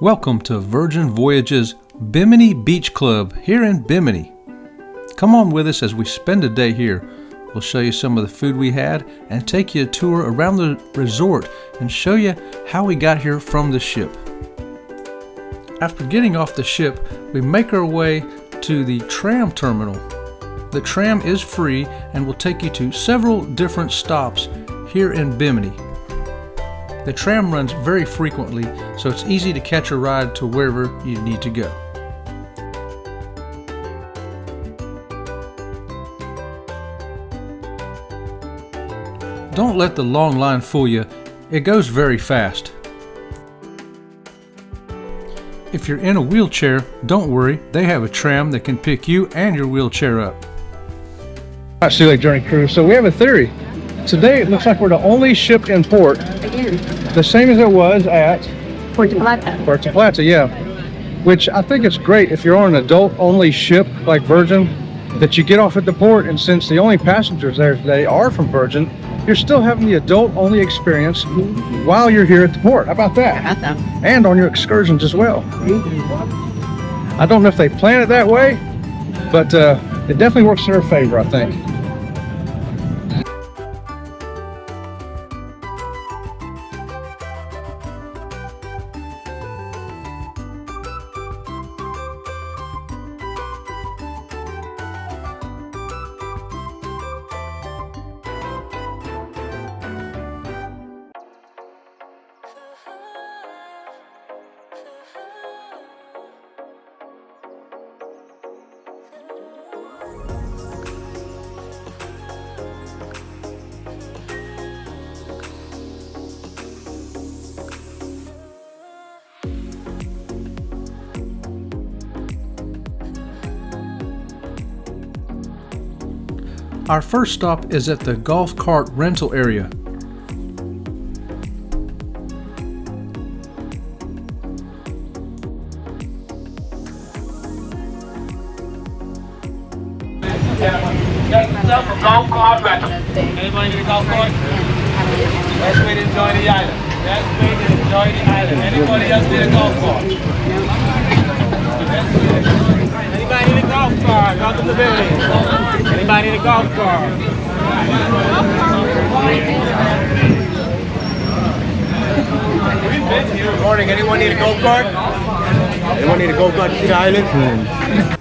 Welcome to Virgin Voyages Bimini Beach Club here in Bimini. Come on with us as we spend a day here. We'll show you some of the food we had and take you a tour around the resort and show you how we got here from the ship. After getting off the ship, we make our way to the tram terminal. The tram is free and will take you to several different stops here in Bimini. The tram runs very frequently, so it's easy to catch a ride to wherever you need to go. Don't let the long line fool you, it goes very fast. If you're in a wheelchair, don't worry, they have a tram that can pick you and your wheelchair up. Alright, Sea Lake Journey crew, so we have a theory. Today it looks like we're the only ship in port, the same as it was at Puerto Plata. Puerto Plata, yeah. Which I think it's great if you're on an adult-only ship like Virgin, that you get off at the port, and since the only passengers there today are from Virgin, you're still having the adult-only experience while you're here at the port. How about that? And on your excursions as well. I don't know if they plan it that way, but it definitely works in their favor, I think. Our first stop is at the golf cart rental area. Golf cart rental. Anybody need a golf cart? Best way to enjoy the island. Best way to enjoy the island. Anybody else need a golf cart? Anybody need a golf cart? Welcome to Bimini. Anybody need a golf cart? Good morning. Anyone need a golf cart? Anyone need a golf cart to see the island?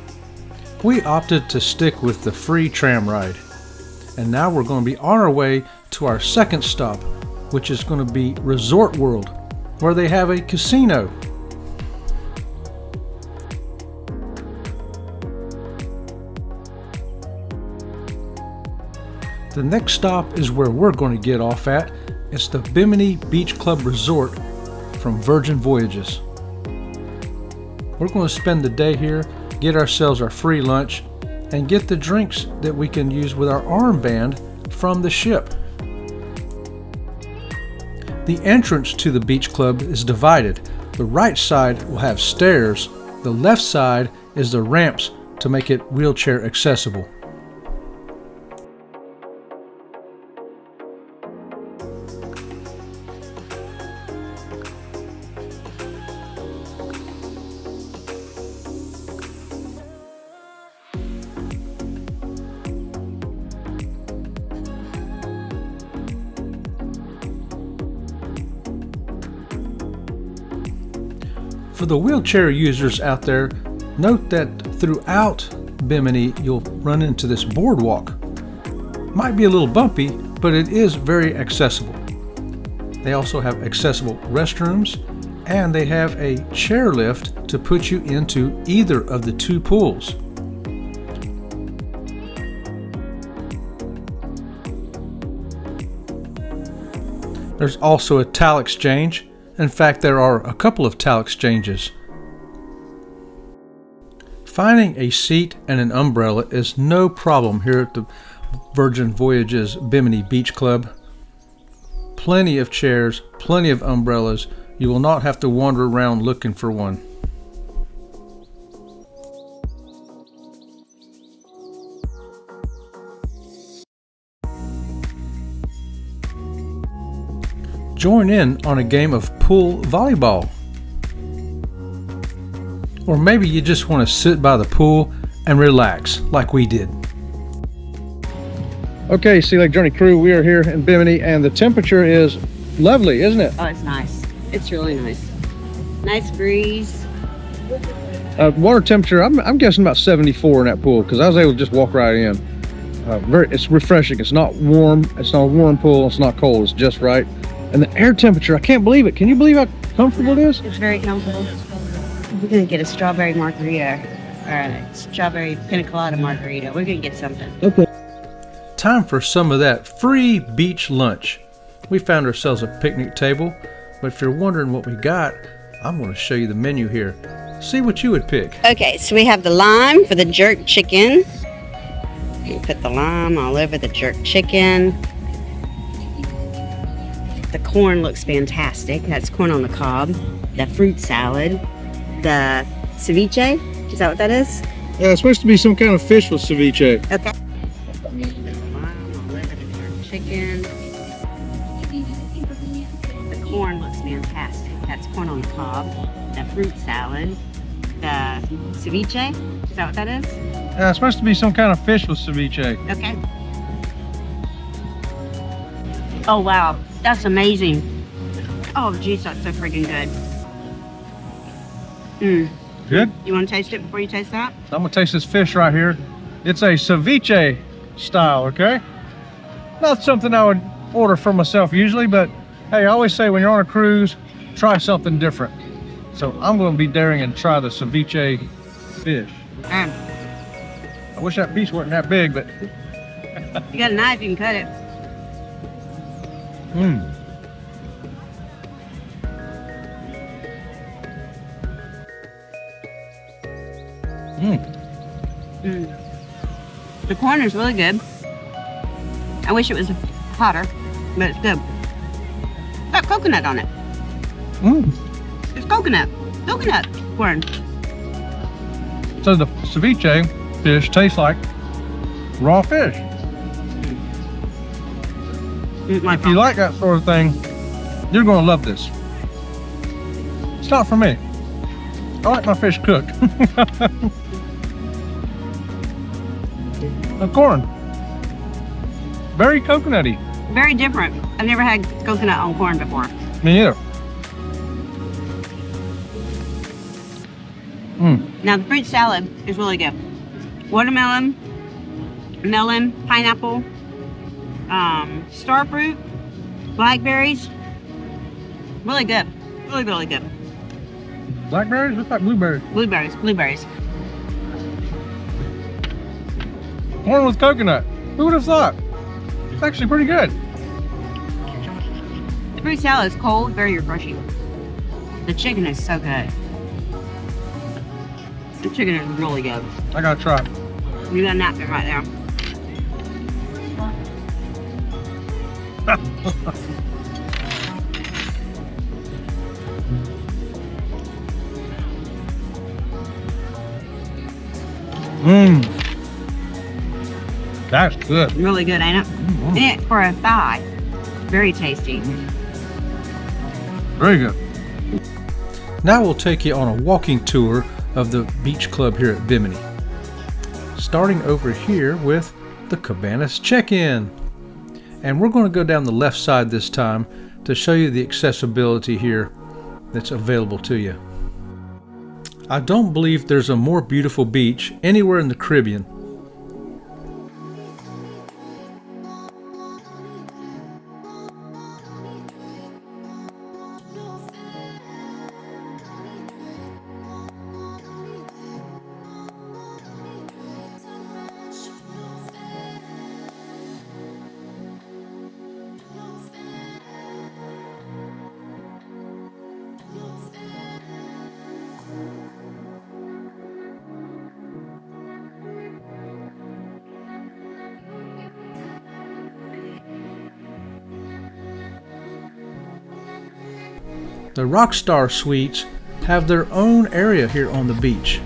We opted to stick with the free tram ride. And now we're going to be on our way to our second stop, which is going to be Resort World, where they have a casino. The next stop is where we're going to get off at. It's the Bimini Beach Club Resort from Virgin Voyages. We're going to spend the day here, get ourselves our free lunch, and get the drinks that we can use with our armband from the ship. The entrance to the beach club is divided. The right side will have stairs. The left side is the ramps to make it wheelchair accessible. For the wheelchair users out there, note that throughout Bimini you'll run into this boardwalk. Might be a little bumpy, but it is very accessible. They also have accessible restrooms, and they have a chairlift to put you into either of the two pools. There's also a towel exchange. In fact, there are a couple of towel exchanges. Finding a seat and an umbrella is no problem here at the Virgin Voyages Bimini Beach Club. Plenty of chairs, plenty of umbrellas. You will not have to wander around looking for one. Join in on a game of pool volleyball. Or maybe you just want to sit by the pool and relax like we did. Okay, Sea Lake Journey crew, we are here in Bimini and the temperature is lovely, isn't it? Oh, it's nice. It's really nice. Nice breeze. Water temperature, I'm guessing about 74 in that pool because I was able to just walk right in. It's refreshing. It's not warm. It's not a warm pool. It's not cold. It's just right. And the air temperature, I can't believe it. Can you believe how comfortable it is? It's very comfortable. We're gonna get a strawberry margarita or a strawberry pina colada margarita. We're gonna get something. Okay. Time for some of that free beach lunch. We found ourselves a picnic table, but if you're wondering what we got, I'm going to show you the menu here. See what you would pick. Okay, so we have the lime for the jerk chicken. You put the lime all over the jerk chicken. The corn looks fantastic. That's corn on the cob. The fruit salad. The ceviche. Is that what that is? Yeah, it's supposed to be some kind of fish with ceviche. Okay. Lime all over the jerk chicken. The corn looks fantastic. That's corn on the cob. The fruit salad. The ceviche. Is that what that is? Yeah, it's supposed to be some kind of fish with ceviche. Okay. Oh wow, that's amazing. Oh geez, that's so freaking good. Good? You want to taste it before you taste that? I'm gonna taste this fish right here. It's a ceviche style, okay? Not something I would order for myself usually, but hey, I always say when you're on a cruise, try something different. So I'm gonna be daring and try the ceviche fish. I wish that piece wasn't that big, but You got a knife, you can cut it. The corn is really good. I wish it was hotter, but it's good. It's got coconut on it. It's coconut corn. So the ceviche fish tastes like raw fish. If you like that sort of thing, you're gonna love this. It's not for me. I like my fish cooked. The corn, very coconutty. Very different. I've never had coconut on corn before. Me neither. Now the fruit salad is really good. Watermelon, melon, pineapple, star fruit, blackberries. Really good. Really, really good. Blackberries? Looks like blueberries. Blueberries. Corn with coconut. Who would have thought? It's actually pretty good. The fruit salad is cold, very refreshing. The chicken is so good. The chicken is really good. I gotta try it. You got a napkin right there. That's good. Really good, ain't it? And it for a thigh. Very tasty. Very good. Now we'll take you on a walking tour of the beach club here at Bimini. Starting over here with the Cabanas check-in. And we're going to go down the left side this time to show you the accessibility here that's available to you. I don't believe there's a more beautiful beach anywhere in the Caribbean. The Rockstar Suites have their own area here on the beach.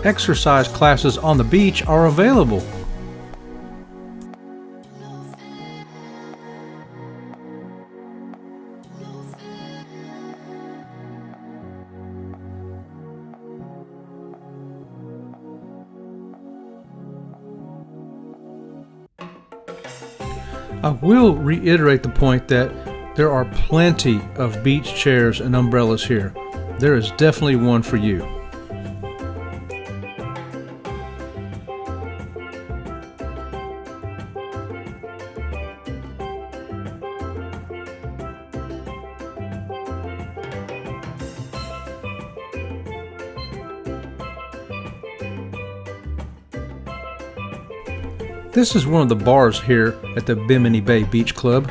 exercise classes on the beach are available. I will reiterate the point that there are plenty of beach chairs and umbrellas here. There is definitely one for you. This is one of the bars here at the Bimini Bay Beach Club.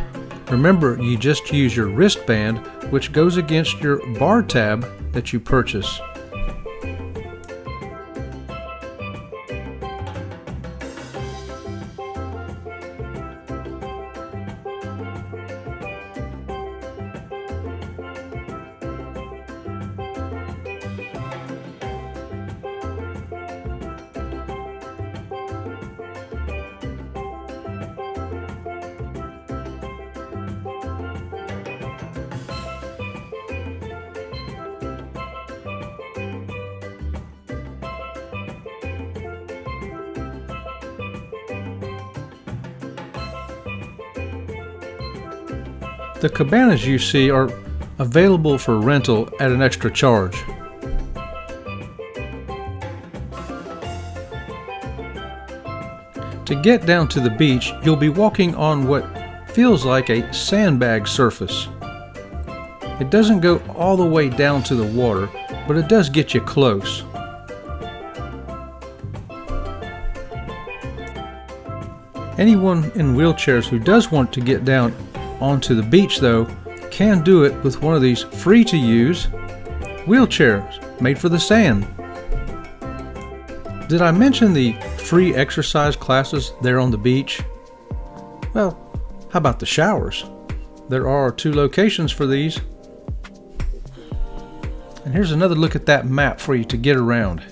Remember, you just use your wristband, which goes against your bar tab that you purchase. The cabanas you see are available for rental at an extra charge. To get down to the beach, you'll be walking on what feels like a sandbag surface. It doesn't go all the way down to the water, but it does get you close. Anyone in wheelchairs who does want to get down onto the beach, though, can do it with one of these free-to-use wheelchairs made for the sand. Did I mention the free exercise classes there on the beach? Well, how about the showers? There are 2 locations for these. And here's another look at that map for you to get around.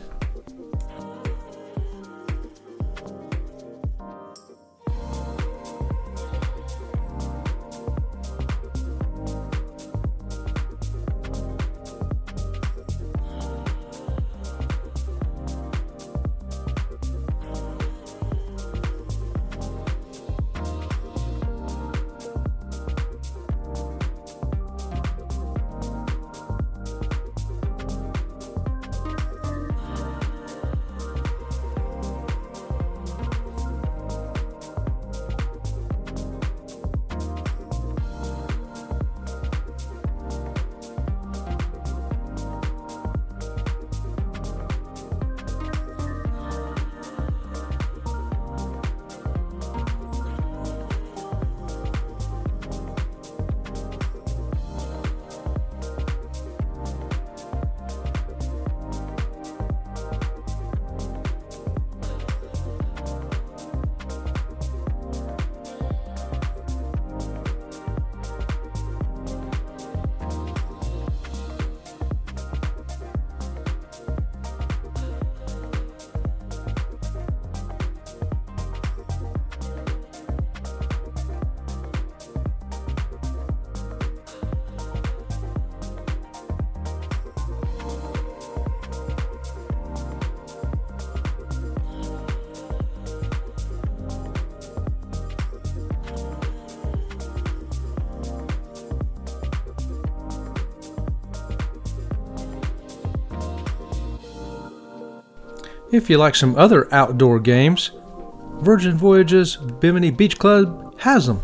If you like some other outdoor games, Virgin Voyages Bimini Beach Club has them.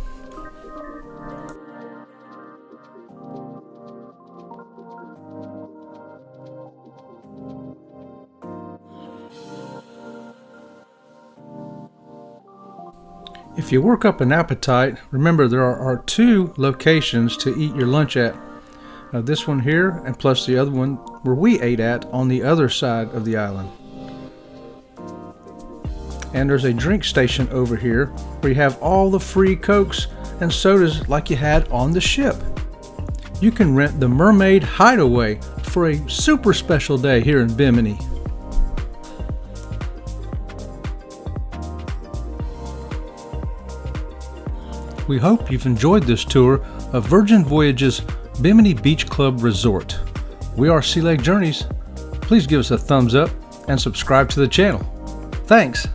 If you work up an appetite, remember there are 2 locations to eat your lunch at. This one here, and plus the other one where we ate at on the other side of the island. And there's a drink station over here where you have all the free Cokes and sodas like you had on the ship. You can rent the Mermaid Hideaway for a super special day here in Bimini. we hope you've enjoyed this tour of Virgin Voyages Bimini Beach Club Resort. We are Sea Lake Journeys. Please give us a thumbs up and subscribe to the channel. Thanks.